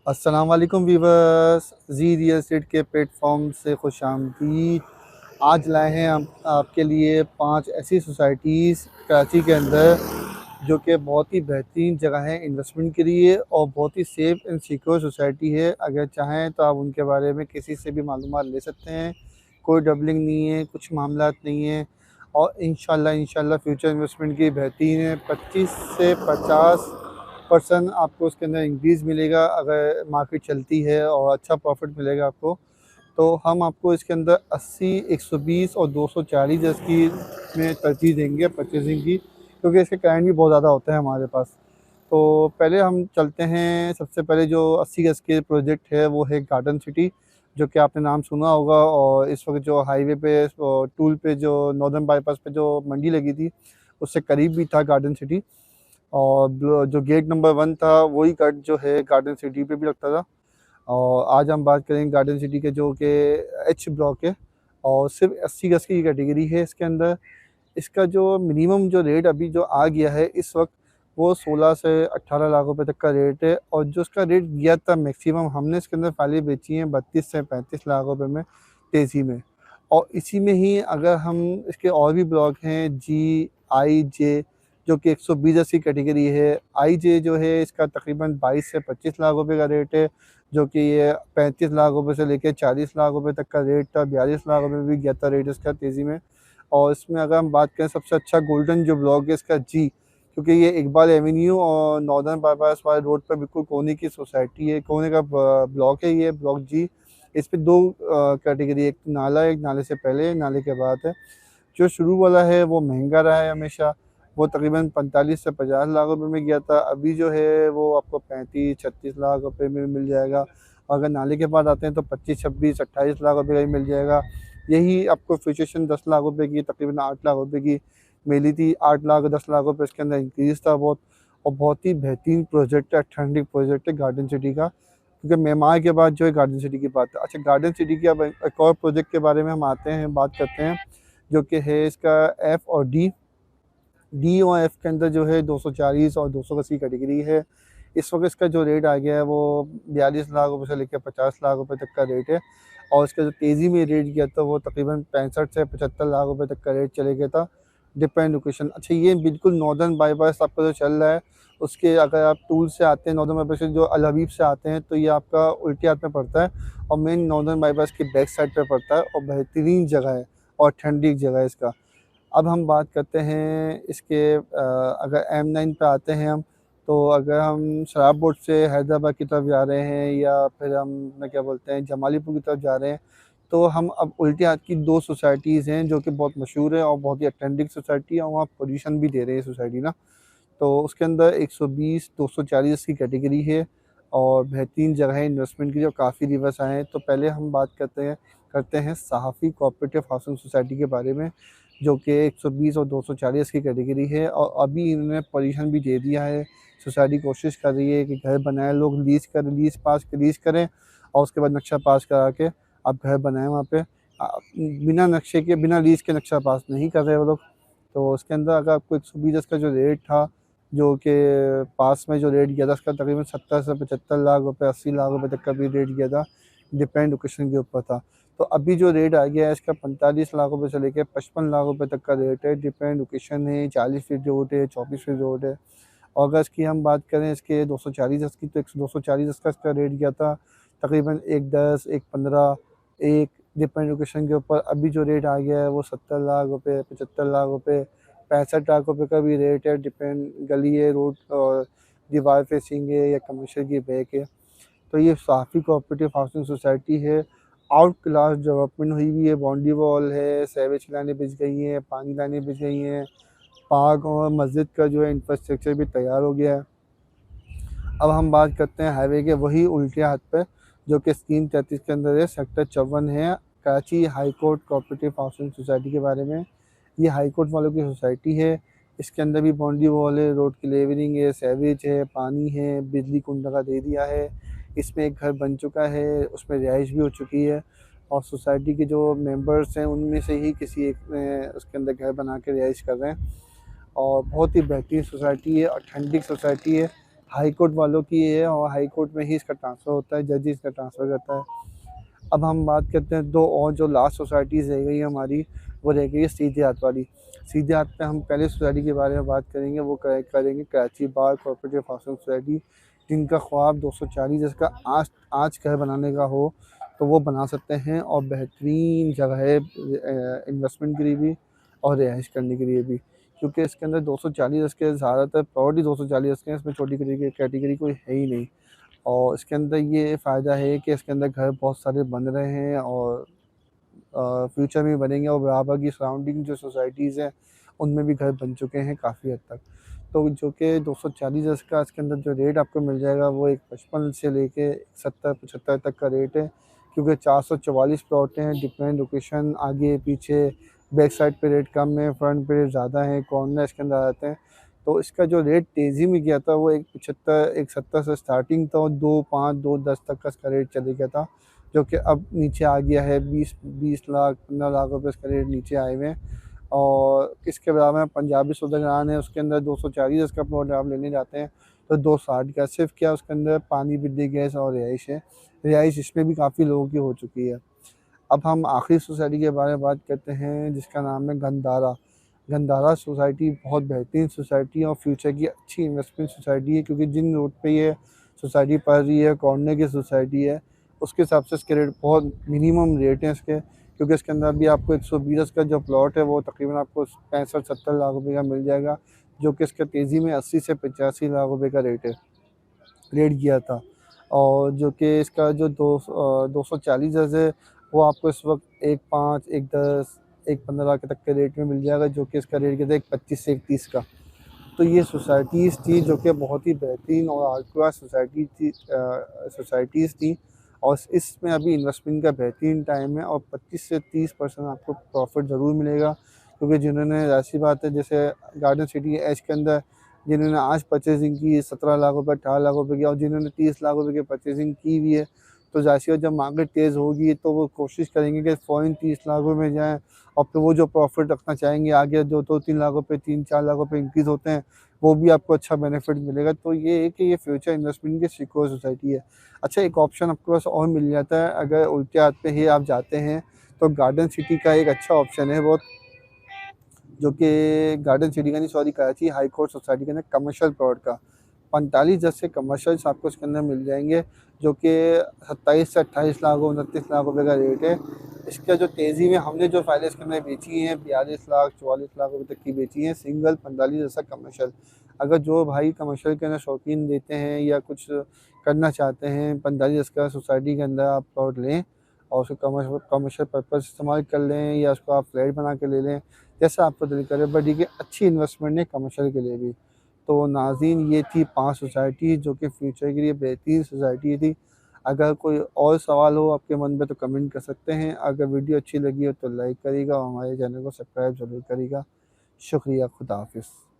अस्सलाम वालेकुम वीवर्स, जी real estate के प्लेटफॉर्म से खुशामदीद। आज लाए हैं हम आपके लिए 5 ऐसी सोसाइटीज़ कराची के अंदर जो कि बहुत ही बेहतरीन जगह है इन्वेस्टमेंट के लिए और बहुत ही सेफ़ एंड सिक्योर सोसाइटी है। अगर चाहें तो आप उनके बारे में किसी से भी मालूमात ले सकते हैं। कोई डबलिंग नहीं है, कुछ मामलात नहीं है और इंशाल्लाह फ्यूचर इन्वेस्टमेंट की बेहतरीन है। 25 से 50% आपको उसके अंदर इंक्रीज़ मिलेगा अगर मार्केट चलती है और अच्छा प्रॉफिट मिलेगा आपको। तो हम आपको इसके अंदर 80, 120 और 240 गज की में तरजीह देंगे परचेजिंग की, क्योंकि इसके क्लाइंट भी बहुत ज़्यादा होते हैं हमारे पास। तो पहले हम चलते हैं, सबसे पहले जो 80 गज के प्रोजेक्ट है वो है गार्डन सिटी, जो कि आपने नाम सुना होगा। और इस वक्त जो हाईवे पे टूल पे जो नॉर्दर्न बाईपास पे जो मंडी लगी थी उससे करीब भी था गार्डन सिटी। और जो गेट नंबर 1 था वही गेट जो है गार्डन सिटी पे भी लगता था। और आज हम बात करेंगे गार्डन सिटी के जो कि एच ब्लॉक है और सिर्फ 80 गज की कैटेगरी है इसके अंदर। इसका जो मिनिमम जो रेट अभी जो आ गया है इस वक्त वो 16 से 18 लाख रुपए तक का रेट है। और जो इसका रेट गया था मैक्सिमम हमने इसके अंदर फाइलें बेची हैं 32 से 35 लाख रुपए में तेज़ी में। और इसी में ही अगर हम इसके और भी ब्लॉक हैं जी, आई, जे, जो कि 120 की कैटेगरी है। आई जे जो है इसका तकरीबन 22 से 25 लाख रुपए का रेट है, जो कि ये 35 लाख रुपए से लेकर 40 लाख रुपए तक का रेट था। 42 लाख रुपए भी गया था रेट इसका तेज़ी में। और इसमें अगर हम बात करें सबसे अच्छा गोल्डन जो ब्लॉक है इसका जी, क्योंकि ये इकबाल एवेन्यू और नॉर्दर्न बाईपास वाले रोड पर बिल्कुल कोने की सोसाइटी है, कोने का ब्लॉक है ये ब्लॉक जी। इस पे 2 कैटेगरी, एक नाला, एक नाले से पहले, एक नाले के बाद है। जो शुरू वाला है वो महंगा रहा है हमेशा, वो तकरीबन 45 से 50 लाख रुपए में गया था। अभी जो है वो आपको 35-36 लाख रुपए में मिल जाएगा। अगर नाले के पास आते हैं तो 25, 26, 28 लाख रुपए का ही मिल जाएगा। यही आपको फ्यूचेशन 10 लाख रुपए की, तकरीबन 8 लाख रुपए की मिली थी। 8 लाख 10 लाख रुपए इसके अंदर इंक्रीज़ था बहुत। और बहुत ही बेहतरीन प्रोजेक्ट है, ठंडी प्रोजेक्ट है गार्डन सिटी का, क्योंकि मेमार के बाद जो है गार्डन सिटी की बात है। अच्छा, गार्डन सिटी के अब एक और प्रोजेक्ट के बारे में हम आते हैं, बात करते हैं, जो कि है इसका एफ़ और डी। डी और एफ़ के अंदर जो है 240 और 280 कैटेगरी है। इस वक्त इसका जो रेट आ गया है वो 42 लाख रुपए से लेकर 50 लाख रुपए तक का रेट है। और इसका जो तेज़ी में रेट गया था वो तकरीबन 65 से 75 लाख रुपए तक का रेट चले गया था, डिपेंड लोकेशन। अच्छा, ये बिल्कुल नॉर्दर्न बाईपास आपका जो चल रहा है उसके, अगर आप टूल से आते हैं नॉर्दर्न बाईपास से जो अल हबीब से आते हैं तो ये आपका उल्टे हाथ में पड़ता है और मेन नॉर्दर्न बाईपास की बैक साइड पे पड़ता है और बेहतरीन जगह है और ठंडी जगह है इसका। अब हम बात करते हैं इसके अगर M9 पे आते हैं हम, तो अगर हम शराब बोर्ड से हैदराबाद की तरफ जा रहे हैं या फिर हम ना क्या बोलते हैं जमालीपुर की तरफ जा रहे हैं, तो हम अब उल्टे हाथ की 2 सोसाइटीज़ हैं जो कि बहुत मशहूर है और बहुत ही अटेंडिंग सोसाइटी है और वहाँ पोजीशन भी दे रही है सोसाइटी ना। तो उसके अंदर 120, 240 की कैटेगरी है और बेहतरीन जगह है इन्वेस्टमेंट की, जो काफ़ी रिवर्स आए हैं। तो पहले हम बात करते हैं सहाफ़ी कोऑपरेटिव हाउसिंग सोसाइटी के बारे में, जो कि 120 और 240 की कैटेगरी है और अभी इन्होंने पोजीशन भी दे दिया है। सोसाइटी कोशिश कर रही है कि घर बनाए लोग, लीज़ करें और उसके बाद नक्शा पास करा के आप घर बनाएँ वहाँ पे। बिना नक्शे के, बिना लीज़ के नक्शा पास नहीं कर रहे वो लोग। तो उसके अंदर अगर आपको 120 का जो रेट था, जो कि पास में जो रेट गया था उसका तकरीबन 70 से 75 लाख रुपए, 80 लाख रुपए तक का भी रेट गया था, डिपेंड लोकेशन के ऊपर था। तो अभी जो रेट आ गया है इसका 45 लाख रुपए से लेके 55 लाख रुपए तक का रेट है, डिपेंड लोकेशन है। 40 फीट रोड है, 24 फीट रोड है। और अगर इसकी हम बात करें इसके 240 की, तो 240 का इसका रेट गया था तकरीबन 110, 115, एक, डिपेंड लोकेशन के ऊपर। अभी जो रेट आ गया है वो 70 लाख रुपए, 75 लाख रुपए, 65 लाख रुपए का भी रेट है, डिपेंड गली है, रोड और दीवार फेसिंग है या कमर्शियल की बैक है। तो ये सहाफ़ी कोऑपरेटिव हाउसिंग सोसाइटी है। आउट क्लास डेवलपमेंट हुई हुई है, बाउंड्री वॉल है, सीवेज की लाइनें बिछ गई हैं, पानी लाइनें बिछ गई हैं, पार्क और मस्जिद का जो है इंफ्रास्ट्रक्चर भी तैयार हो गया है। अब हम बात करते हैं हाईवे के वही उल्टे हाथ पे, जो कि स्कीम 33 के अंदर है, सेक्टर 54 है, Karachi high court cooperative housing society के बारे में। ये हाई कोर्ट वालों की सोसाइटी है। इसके अंदर भी बाउंड्री वॉल है, रोड की लेवलिंग है, सीवेज है, पानी है, बिजली कुंडा दे दिया है। इसमें एक घर बन चुका है, उसमें रिहाइश भी हो चुकी है और सोसाइटी के जो मेंबर्स हैं उनमें से ही किसी एक ने उसके अंदर घर बना के रिहाइश कर रहे हैं। और बहुत ही बेहतरीन सोसाइटी है और ठंडी सोसाइटी है। हाई कोर्ट वालों की है और हाई कोर्ट में ही इसका ट्रांसफ़र होता है, जज इसका ट्रांसफ़र करता है। अब हम बात करते हैं दो और जो लास्ट सोसाइटीज़ रह गई हमारी, वो रह गई है सीधे हाथ वाली। सीधे हाथ पे हम पहले सोसाइटी के बारे में बात करेंगे, वो करेंगे कराची बार कोऑपरेटिव हाउसिंग सोसाइटी, जिनका ख्वाब 240 जिसका आज घर बनाने का हो तो वो बना सकते हैं, और बेहतरीन जगह है इन्वेस्टमेंट के लिए भी और रिहाइश करने के लिए भी, क्योंकि इसके अंदर 240 के ज़्यादातर प्लॉट ही 240 के हैं, इसमें छोटी कैटेगरी कोई है ही नहीं। और इसके अंदर ये फ़ायदा है कि इसके अंदर घर बहुत सारे बन रहे हैं और फ्यूचर में बनेंगे, और बराबर की सराउंडिंग जो सोसाइटीज़ हैं उनमें भी घर बन चुके हैं काफ़ी हद तक। तो जो कि 240 गज़ का इसके अंदर जो रेट आपको मिल जाएगा वो एक 55 से लेके 70-75 तक का रेट है, क्योंकि 444 प्लॉट हैं, डिपेंड लोकेशन आगे पीछे, बैक साइड पे रेट कम है, फ्रंट पे रेट ज़्यादा है, कॉर्नर इसके अंदर आते हैं। तो इसका जो रेट तेज़ी में गया था वो एक 75 एक 70 से स्टार्टिंग था, और 2.5 2.10 तक का इसका रेट चले गया था, जो कि अब नीचे आ गया है 20 लाख 15 लाख रुपए इसका रेट नीचे आए हुए हैं। और इसके बराबर में पंजाबी सौदागरान है, उसके अंदर 240 का प्लॉट आप लेने जाते हैं तो 260 का, सिर्फ क्या उसके अंदर पानी, बिजली, गैस और रिहाइश है। रिहाइश इसमें भी काफ़ी लोगों की हो चुकी है। अब हम आखिरी सोसाइटी के बारे में बात करते हैं, जिसका नाम है गंदारा। गंदारा सोसाइटी बहुत बेहतरीन सोसाइटी है और फ्यूचर की अच्छी इन्वेस्टमेंट सोसाइटी है, क्योंकि जिन रोड पे ये सोसाइटी पड़ रही है, कॉर्नर की सोसाइटी है, उसके हिसाब से इसके रेट बहुत मिनिमम रेट हैं इसके, क्योंकि इसके अंदर भी आपको 120 का जो प्लॉट है वो तकरीबन आपको 65-70 लाख रुपए का मिल जाएगा, जो कि इसका तेज़ी में 80 से 85 लाख रुपए का रेट किया था। और जो कि इसका जो 240 गज़ है वो आपको इस वक्त 1.5 1.10 1.15 के तक के रेट में मिल जाएगा, जो कि इसका रेट किया था 1.25 से 1.30 का। तो ये सोसाइटीज़ थी जो कि बहुत ही बेहतरीन और हाई क्लास सोसाइटीज़ थी, और इसमें अभी इन्वेस्टमेंट का बेहतरीन टाइम है, और 25 से 30% आपको प्रॉफिट ज़रूर मिलेगा, क्योंकि जिन्होंने ऐसी बात है जैसे गार्डन सिटी एज के अंदर जिन्होंने आज परचेजिंग की 17 लाख रुपए 18 लाख रुपए की, और जिन्होंने 30 लाख रुपए की परचेजिंग की हुई है, तो ज़ाहिर-सी बात जब मार्केट तेज़ होगी तो वो कोशिश करेंगे कि फ़ौरन 30 लाख रुपए में जाएँ, और फिर वो जो प्रॉफिट रखना चाहेंगे आगे जो 2-3 लाख रुपए 3-4 लाख रुपए इंक्रीज़ होते हैं, वो भी आपको अच्छा बेनिफिट मिलेगा। तो ये है कि ये फ्यूचर इन्वेस्टमेंट की सिक्योर सोसाइटी है। अच्छा, एक ऑप्शन आपके पास और मिल जाता है, अगर उल्टे हाथ पे ही आप जाते हैं तो गार्डन सिटी का एक अच्छा ऑप्शन है वो, जो कि गार्डन सिटी का नहीं, sorry, Karachi high court society के अंदर कमर्शियल प्लॉट का 45 गज से कमर्शियल्स आपको इसके अंदर मिल जाएंगे, जो कि 27 से 28 लाख 29 लाख रुपए का रेट है। इसका जो तेज़ी में हमने जो फाइलें इसके अंदर बेची हैं 42 लाख 44 लाख रुपए तक की बेची हैं, सिंगल 45 जैसा कमर्शियल। अगर जो भाई कमर्शियल के अंदर शौकीन देते हैं या कुछ करना चाहते हैं, 45 का सोसाइटी के अंदर आप प्लॉट लें और उसको कमर्शियल पर्पज़ इस्तेमाल कर लें, या उसको आप फ्लैट बना के ले लें, जैसा आपको दिल करे, बट ये अच्छी इन्वेस्टमेंट है कमर्शियल के लिए भी। तो नाज़रीन, ये थी 5 सोसाइटी जो कि फ्यूचर के लिए बेहतरीन सोसाइटी थी। अगर कोई और सवाल हो आपके मन में तो कमेंट कर सकते हैं। अगर वीडियो अच्छी लगी हो तो लाइक करिएगा और हमारे चैनल को सब्सक्राइब ज़रूर करिएगा। शुक्रिया, खुदा हाफ़िज़।